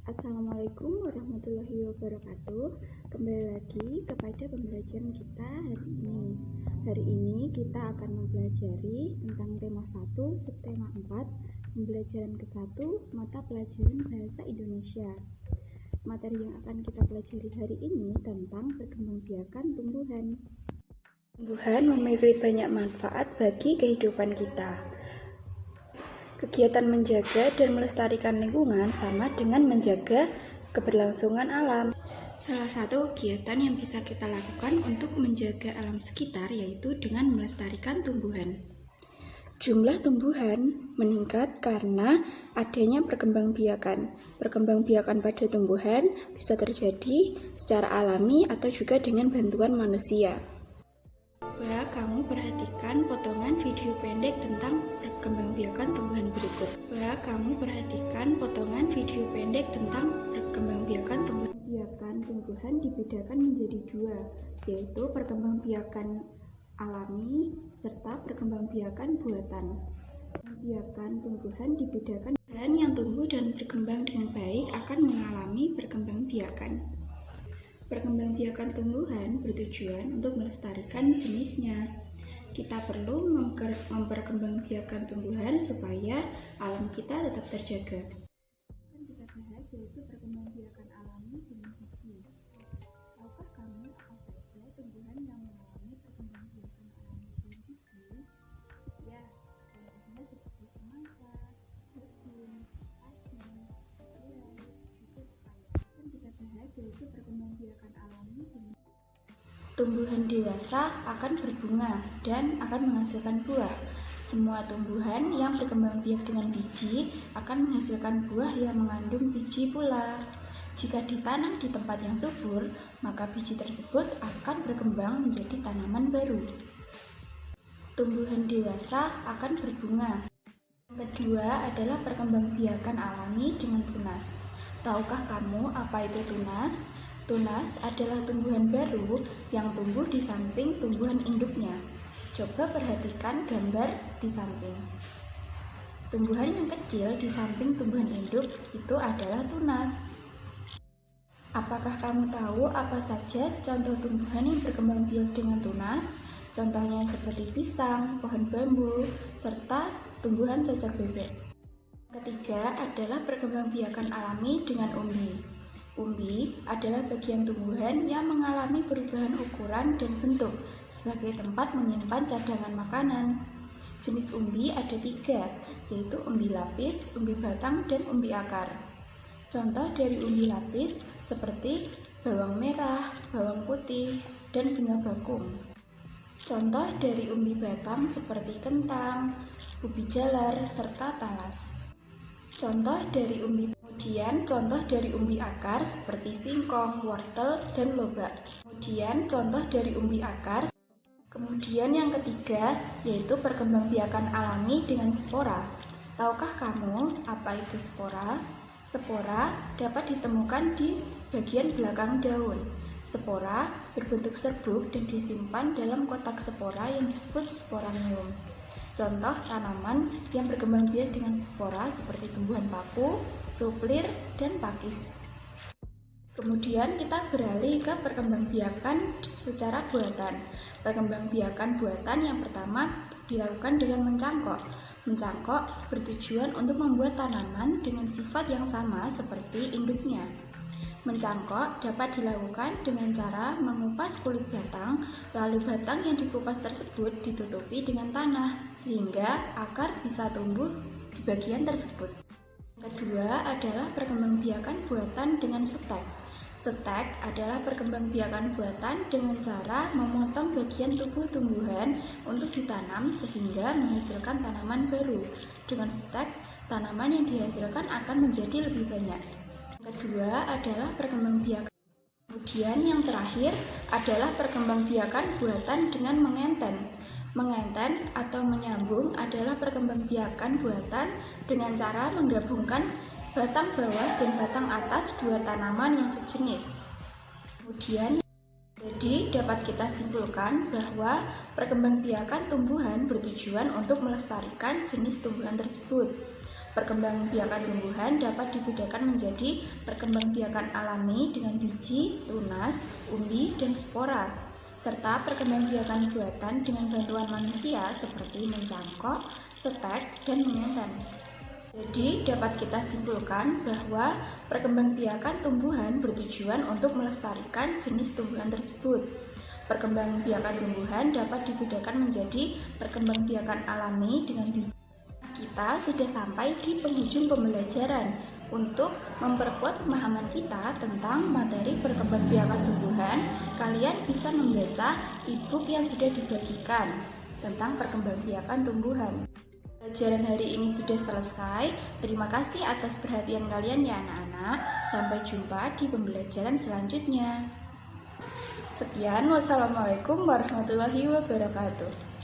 Assalamualaikum warahmatullahi wabarakatuh. Kembali lagi kepada pembelajaran kita hari ini. Hari ini kita akan mempelajari tentang tema 1, subtema 4, pembelajaran ke-1, mata pelajaran Bahasa Indonesia. Materi yang akan kita pelajari hari ini tentang perkembangbiakan tumbuhan. Tumbuhan memiliki banyak manfaat bagi kehidupan kita. Kegiatan menjaga dan melestarikan lingkungan sama dengan menjaga keberlangsungan alam. Salah satu kegiatan yang bisa kita lakukan untuk menjaga alam sekitar yaitu dengan melestarikan tumbuhan. Jumlah tumbuhan meningkat karena adanya perkembangbiakan. Perkembangbiakan pada tumbuhan bisa terjadi secara alami atau juga dengan bantuan manusia. Coba kamu perhatikan potongan video pendek tentang perkembangbiakan tumbuhan berikut. Coba kamu perhatikan potongan video pendek tentang perkembangbiakan tumbuhan. Tumbuhan dibedakan menjadi dua, yaitu perkembangbiakan alami serta perkembangbiakan buatan. Perkembangbiakan tumbuhan dibedakan. Tumbuhan yang tumbuh dan berkembang dengan baik akan mengalami perkembangbiakan. Perkembangbiakan tumbuhan bertujuan untuk melestarikan jenisnya. Kita perlu memperkembangbiakan tumbuhan supaya alam kita tetap terjaga. Akan kita bahas yaitu perkembangbiakan alami dengan biji. Tahukah kamu apa saja tumbuhan yang mengalami perkembangbiakan alami dengan biji? Ya, contohnya seperti semangka, jagung, padi, serai, juga pepaya. Akan kita bahas yaitu perkembangbiakan alami dengan tumbuhan dewasa akan berbunga dan akan menghasilkan buah. Semua tumbuhan yang berkembang biak dengan biji akan menghasilkan buah yang mengandung biji pula. Jika ditanam di tempat yang subur, maka biji tersebut akan berkembang menjadi tanaman baru. Tumbuhan dewasa akan berbunga. Yang kedua adalah perkembangbiakan alami dengan tunas. Tahukah kamu apa itu tunas? Tunas adalah tumbuhan baru yang tumbuh di samping tumbuhan induknya. Coba perhatikan gambar di samping. Tumbuhan yang kecil di samping tumbuhan induk itu adalah tunas. Apakah kamu tahu apa saja contoh tumbuhan yang berkembang biak dengan tunas? Contohnya seperti pisang, pohon bambu, serta tumbuhan cocok bebek. Ketiga adalah perkembangbiakan alami dengan umbi. Umbi adalah bagian tumbuhan yang mengalami perubahan ukuran dan bentuk sebagai tempat menyimpan cadangan makanan. Jenis umbi ada 3, yaitu umbi lapis, umbi batang, dan umbi akar. Contoh dari umbi lapis seperti bawang merah, bawang putih, dan bunga bakung. Contoh dari umbi batang seperti kentang, ubi jalar, serta talas. Contoh dari umbi contoh dari umbi akar seperti singkong, wortel, dan lobak. Contoh dari umbi akar. Kemudian yang ketiga yaitu perkembangbiakan alami dengan spora. Tahukah kamu apa itu spora? Spora dapat ditemukan di bagian belakang daun. Spora berbentuk serbuk dan disimpan dalam kotak spora yang disebut sporanium. Contoh tanaman yang berkembang biak dengan spora seperti tumbuhan paku, suplir, dan pakis. Kemudian kita beralih ke perkembangbiakan secara buatan. Perkembangbiakan buatan yang pertama dilakukan dengan mencangkok. Mencangkok bertujuan untuk membuat tanaman dengan sifat yang sama seperti induknya. Mencangkok dapat dilakukan dengan cara mengupas kulit batang, lalu batang yang dikupas tersebut ditutupi dengan tanah, sehingga akar bisa tumbuh di bagian tersebut. Kedua adalah perkembangbiakan buatan dengan stek. Stek adalah perkembangbiakan buatan dengan cara memotong bagian tubuh tumbuhan untuk ditanam sehingga menghasilkan tanaman baru. Dengan stek, tanaman yang dihasilkan akan menjadi lebih banyak. Kedua adalah perkembangbiakan. Kemudian yang terakhir adalah perkembangbiakan buatan dengan mengenten. Mengenten atau menyambung adalah perkembangbiakan buatan dengan cara menggabungkan batang bawah dan batang atas dua tanaman yang sejenis. Kemudian jadi dapat kita simpulkan bahwa perkembangbiakan tumbuhan bertujuan untuk melestarikan jenis tumbuhan tersebut. Perkembangbiakan tumbuhan dapat dibedakan menjadi perkembangbiakan alami dengan biji, tunas, umbi, dan spora, serta perkembangbiakan buatan dengan bantuan manusia seperti mencangkok, setek, dan mengendan. Jadi dapat kita simpulkan bahwa perkembangbiakan tumbuhan bertujuan untuk melestarikan jenis tumbuhan tersebut. Perkembangbiakan tumbuhan dapat dibedakan menjadi perkembangbiakan alami dengan biji. Kita sudah sampai di penghujung pembelajaran. Untuk memperkuat pemahaman kita tentang materi perkembangbiakan tumbuhan, kalian bisa membaca e-book yang sudah dibagikan tentang perkembangbiakan tumbuhan. Pelajaran hari ini sudah selesai. Terima kasih atas perhatian kalian ya anak-anak. Sampai jumpa di pembelajaran selanjutnya. Sekian, wassalamualaikum warahmatullahi wabarakatuh.